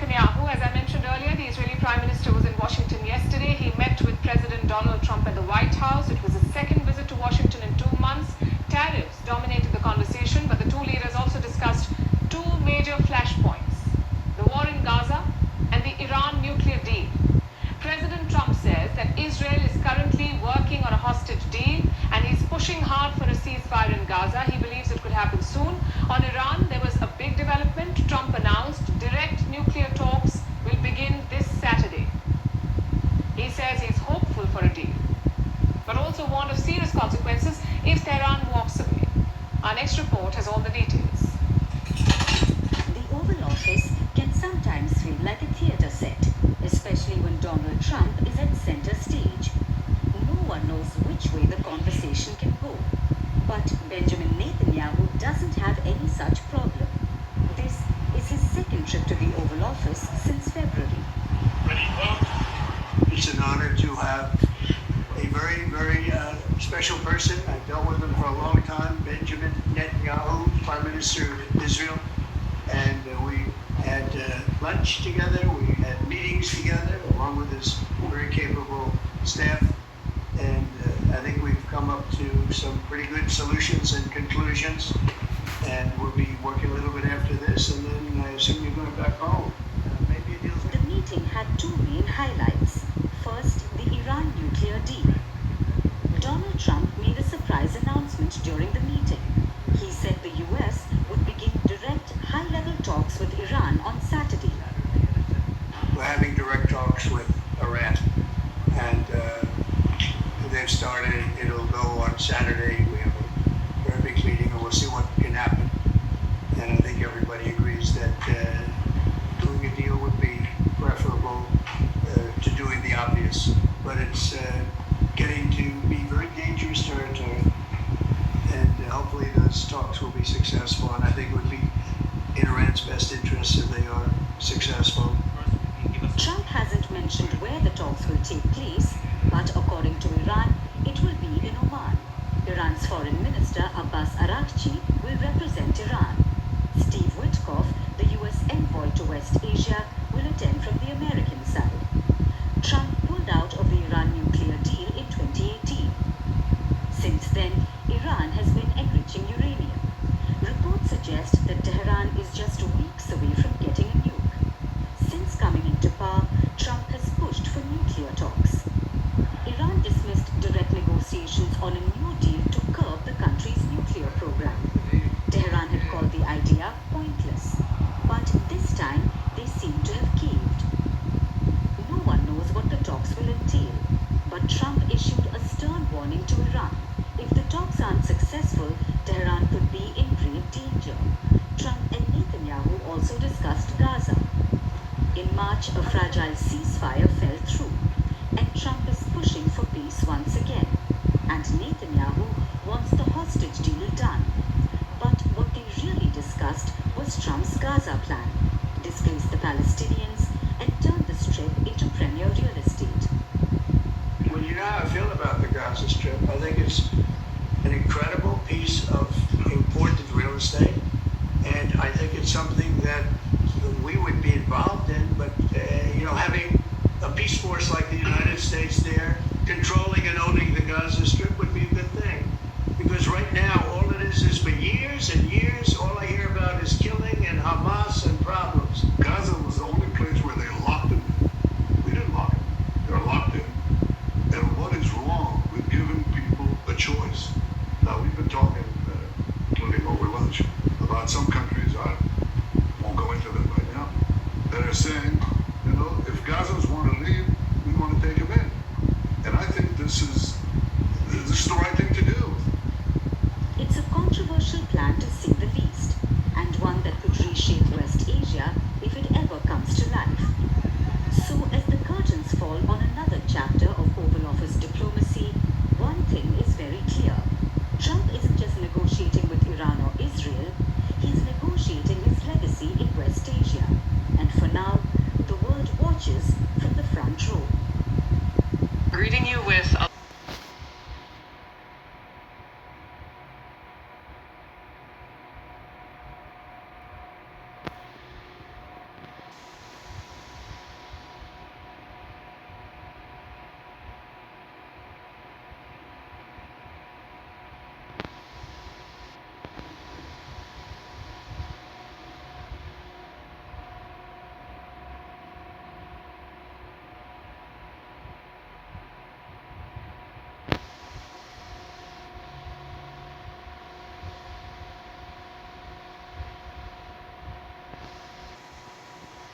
Netanyahu, as I mentioned earlier, the Israeli Prime Minister was in Washington yesterday. He met with President Donald Trump at the White House. It was his second visit to Washington in 2 months. Tariffs dominated the conversation, but the two leaders also discussed two major flashpoints: the war in Gaza and the Iran nuclear deal. President Trump says that Israel is currently working on a hostage deal and he's pushing hard for a ceasefire in Gaza. He believes it could happen soon. On Iran, there was a big development. Trump announced direct nuclear talks will begin this Saturday. He says he's hopeful for a deal, but also warned of serious consequences if Tehran walks away. Our next report has all the details. The Oval Office can sometimes feel like a theatre set, especially when Donald Trump is at center stage. No one knows which way the conversation can go. But Benjamin Netanyahu doesn't have any such problem. This is his second trip to the Oval Office since February. It's an honor to have a very, very special person. I've dealt with him for a long time, Benjamin Netanyahu, Prime Minister of Israel. And we had lunch together, we had meetings together, along with his very capable staff. And I think we've come up to some pretty good solutions and conclusions. And we'll be working a little bit after this, and then I assume you're going back home. Maybe a deal. The meeting had two main highlights. First, the Iran nuclear deal. Donald Trump made a surprise announcement during the meeting. He said the US would begin direct high-level talks with Iran on Saturday. We're having direct talks with Iran, and they've started. It'll go on Saturday. We have a very big meeting, and we'll see what can happen. And I think everybody agrees that doing a deal would be preferable to doing the obvious. But it's getting to be very dangerous territory, and hopefully those talks will be successful. And I think it would be in Iran's best interest if they are successful. Trump hasn't mentioned where the talks will take place, but according to Iran, it will be in Oman. Iran's Foreign Minister Abbas Araghchi will represent Iran. Steve Witkoff, the US envoy to West Asia, will attend from the American side. Trump pulled out of the Iran nuclear deal in 2018. Since then, Iran has been enriching uranium. Reports suggest that Tehran is just weeks away from getting a nuke. Since coming into power, Trump has pushed for nuclear talks. Iran dismissed direct negotiations on a new deal to curb the country's nuclear program. Tehran had called the idea pointless, but this time they seem to have caved. No one knows what the talks will entail, but Trump issued a stern warning to Iran. If the talks aren't successful, Tehran could be in grave danger. Trump and Netanyahu also discussed Gaza. In March, a fragile ceasefire fell through, and Trump is pushing for peace once again. And Netanyahu wants the hostage deal done. But what they really discussed was Trump's Gaza plan: displace the Palestinians and turn the Strip into premier real estate. Well, you know how I feel about the Gaza Strip. I think it's an incredible piece of important real estate, and I think it's something that we would be involved in, but having a peace force like the United States there, controlling and owning the Gaza Strip would be a good thing. Because right now, all it is for years and years, all I hear about is killing and Hamas and problems. Gaza was the only place where they locked them in. We didn't lock them. They're locked in. And what is wrong with giving people a choice? Now, we've been talking, including over lunch, about some countries, I won't go into them right now, that are saying, if Gazans want to leave, we want to take them in. And I think this is the right thing to do. It's a controversial plan to say the least, and one that could reshape West Asia if it ever comes to life. So as the curtains fall on another chapter of Oval Office diplomacy, one thing is very clear. Trump isn't just negotiating with Iran or Israel, he's negotiating his legacy in West Asia. And for now, the world watches from the front row. Greeting you with a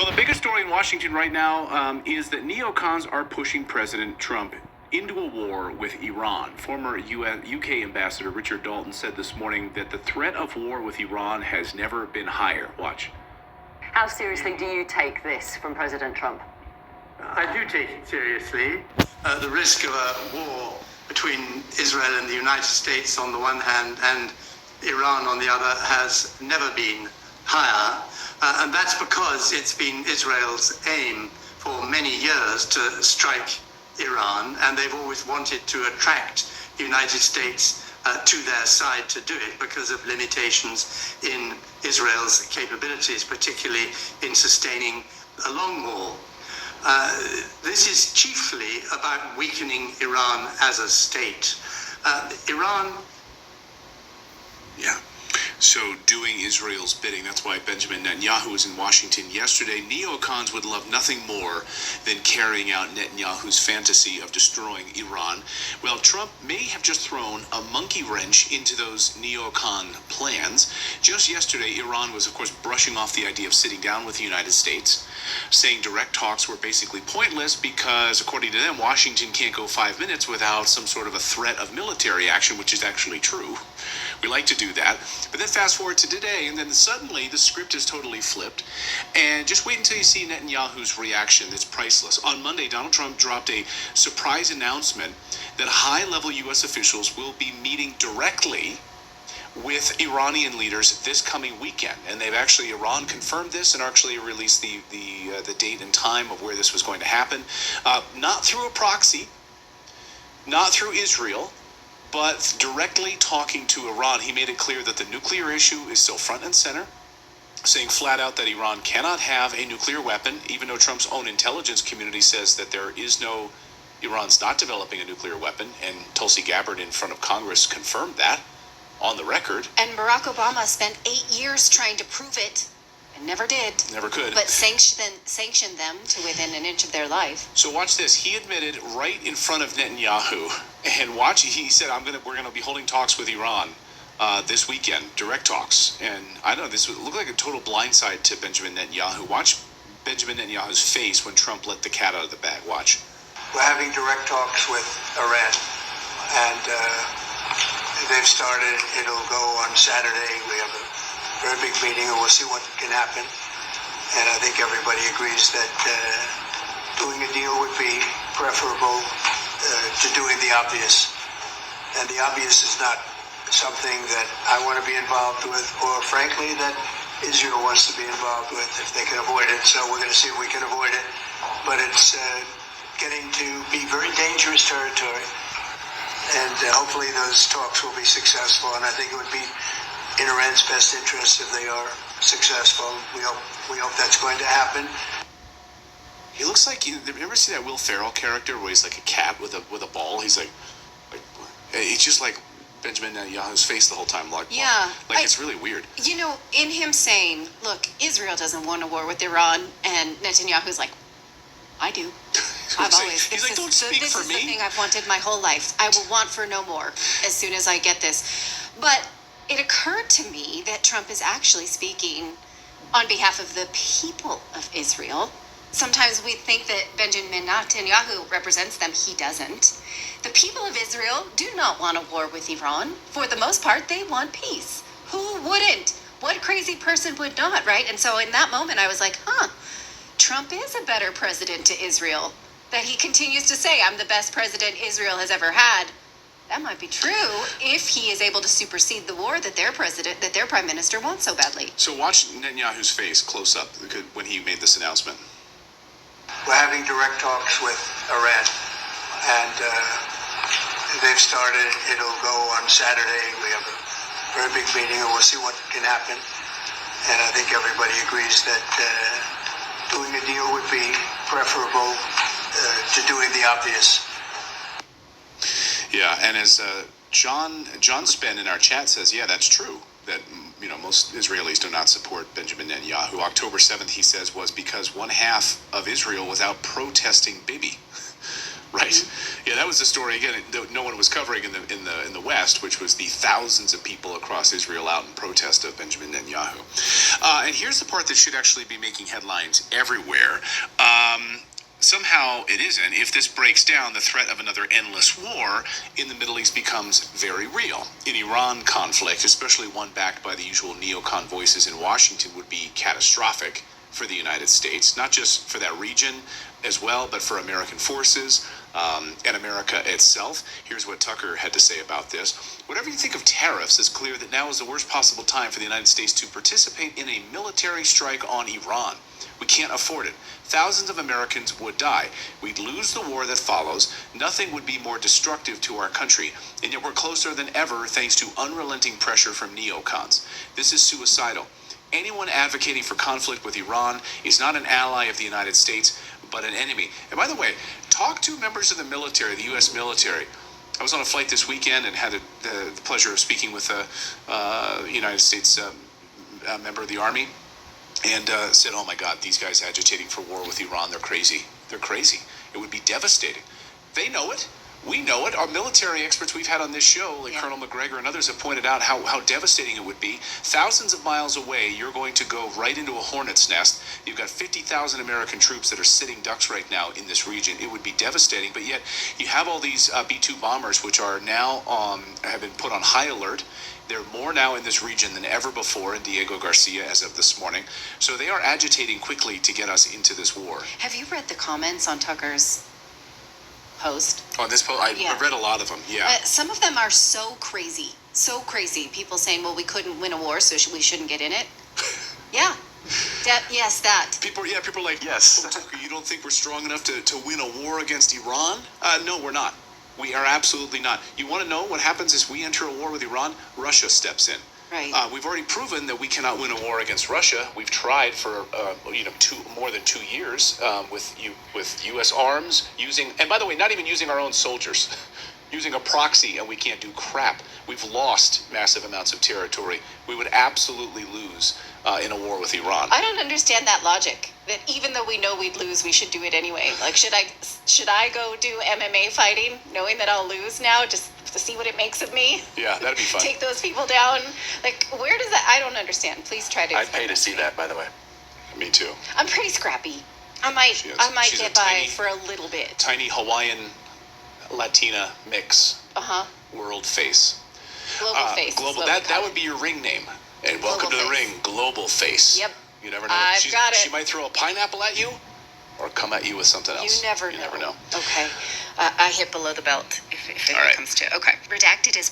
Well, the biggest story in Washington right now is that neocons are pushing President Trump into a war with Iran. Former UK Ambassador Richard Dalton said this morning that the threat of war with Iran has never been higher. Watch. How seriously do you take this from President Trump? I do take it seriously. The risk of a war between Israel and the United States on the one hand and Iran on the other has never been higher. And that's because it's been Israel's aim for many years to strike Iran, and they've always wanted to attract the United States to their side to do it because of limitations in Israel's capabilities, particularly in sustaining a long wall. This is chiefly about weakening Iran as a state. Iran. Yeah. So doing Israel's bidding, that's why Benjamin Netanyahu was in Washington yesterday. Neocons would love nothing more than carrying out Netanyahu's fantasy of destroying Iran. Well, Trump may have just thrown a monkey wrench into those neocon plans. Just yesterday, Iran was, of course, brushing off the idea of sitting down with the United States, saying direct talks were basically pointless because, according to them, Washington can't go 5 minutes without some sort of a threat of military action, which is actually true. We like to do that. But then fast forward to today, and then suddenly the script is totally flipped. And just wait until you see Netanyahu's reaction. It's priceless. On Monday, Donald Trump dropped a surprise announcement that high-level U.S. officials will be meeting directly with Iranian leaders this coming weekend. And they've actually, Iran confirmed this and actually released the date and time of where this was going to happen. Not through a proxy, not through Israel, but directly talking to Iran. He made it clear that the nuclear issue is still front and center, saying flat out that Iran cannot have a nuclear weapon, even though Trump's own intelligence community says that Iran's not developing a nuclear weapon, and Tulsi Gabbard in front of Congress confirmed that on the record. And Barack Obama spent 8 years trying to prove it and never did. Never could. But sanctioned them to within an inch of their life. So watch this. He admitted right in front of Netanyahu, and watch. He said, "We're gonna be holding talks with Iran this weekend, direct talks." And I don't know. This would look like a total blindside to Benjamin Netanyahu. Watch Benjamin Netanyahu's face when Trump let the cat out of the bag. Watch. We're having direct talks with Iran, and they've started. It'll go on Saturday. We have a very big meeting, and we'll see what can happen. And I think everybody agrees that doing a deal would be preferable to doing the obvious. And the obvious is not something that I want to be involved with, or frankly, that Israel wants to be involved with if they can avoid it. So we're going to see if we can avoid it. But it's getting to be very dangerous territory. And hopefully those talks will be successful. And I think it would be in Iran's best interest if they are successful. We hope that's going to happen. He looks like you ever see that Will Ferrell character where he's like a cat with a ball? He's like it's just like Benjamin Netanyahu's face the whole time. It's really weird. You know, in him saying, "Look, Israel doesn't want a war with Iran," and Netanyahu's like, "I do. I've always. He's like, don't speak for me. This is the thing I've wanted my whole life. I will want for no more as soon as I get this." But it occurred to me that Trump is actually speaking on behalf of the people of Israel. Sometimes we think that Benjamin Netanyahu represents them. He doesn't. The people of Israel do not want a war with Iran. For the most part, they want peace. Who wouldn't? What crazy person would not, right? And so in that moment, I was like, Trump is a better president to Israel. That he continues to say, "I'm the best president Israel has ever had." That might be true if he is able to supersede the war that their prime minister wants so badly. So watch Netanyahu's face close up when he made this announcement. We're having direct talks with Iran, and they've started. It'll go on Saturday. We have a very big meeting, and we'll see what can happen. And I think everybody agrees that doing a deal would be preferable to doing the obvious. Yeah, and as John Spen in our chat says, yeah, that's true. That most Israelis do not support Benjamin Netanyahu. October 7th, he says, was because one half of Israel was out protesting Bibi. Right. Yeah, that was the story again. No one was covering in the West, which was the thousands of people across Israel out in protest of Benjamin Netanyahu. And here's the part that should actually be making headlines everywhere. Somehow it isn't. If this breaks down, the threat of another endless war in the Middle East becomes very real. An Iran conflict, especially one backed by the usual neocon voices in Washington, would be catastrophic for the United States, not just for that region as well, but for American forces and America itself. Here's what Tucker had to say about this. Whatever you think of tariffs, it's clear that now is the worst possible time for the United States to participate in a military strike on Iran. We can't afford it. Thousands of Americans would die. We'd lose the war that follows. Nothing would be more destructive to our country. And yet we're closer than ever thanks to unrelenting pressure from neocons. This is suicidal. Anyone advocating for conflict with Iran is not an ally of the United States, but an enemy. And by the way, talk to members of the military, the U.S. military. I was on a flight this weekend and had the pleasure of speaking with a United States member of the Army, and said, oh my God, these guys agitating for war with Iran, they're crazy. They're crazy. It would be devastating. They know it. We know it. Our military experts we've had on this show, like Colonel McGregor and others, have pointed out how devastating it would be. Thousands of miles away, you're going to go right into a hornet's nest. You've got 50,000 American troops that are sitting ducks right now in this region. It would be devastating. But yet you have all these B-2 bombers, which are now have been put on high alert. There are more now in this region than ever before in Diego Garcia as of this morning. So they are agitating quickly to get us into this war. Have you read the comments on Tucker's post? On this post, I've read a lot of them, yeah. Some of them are so crazy. So crazy. People saying, well, we couldn't win a war, so we shouldn't get in it. Yeah. Yes, that. People are like, yes. Oh, Tucker, you don't think we're strong enough to win a war against Iran? No, we're not. We are absolutely not. You want to know what happens as we enter a war with Iran? Russia steps in. Right. We've already proven that we cannot win a war against Russia. We've tried for more than 2 years with U.S. arms, and by the way, not even using our own soldiers, using a proxy, and we can't do crap. We've lost massive amounts of territory. We would absolutely lose in a war with Iran. I don't understand that logic. That even though we know we'd lose, we should do it anyway. Like, should I go do MMA fighting, knowing that I'll lose now, just to see what it makes of me? Yeah, that'd be fun. Take those people down. Like, where does that? I don't understand. Please try to. I'd pay to see that, by the way. Me too. I'm pretty scrappy. I might get by for a little bit. Tiny Hawaiian Latina mix. World face. Global face. Global. That would be your ring name. And welcome to the ring, Global Face. Yep. You never know. I've got it. She might throw a pineapple at you, or come at you with something else. You never know. Okay. I hit below the belt if it All right. comes to. Okay. Redacted is.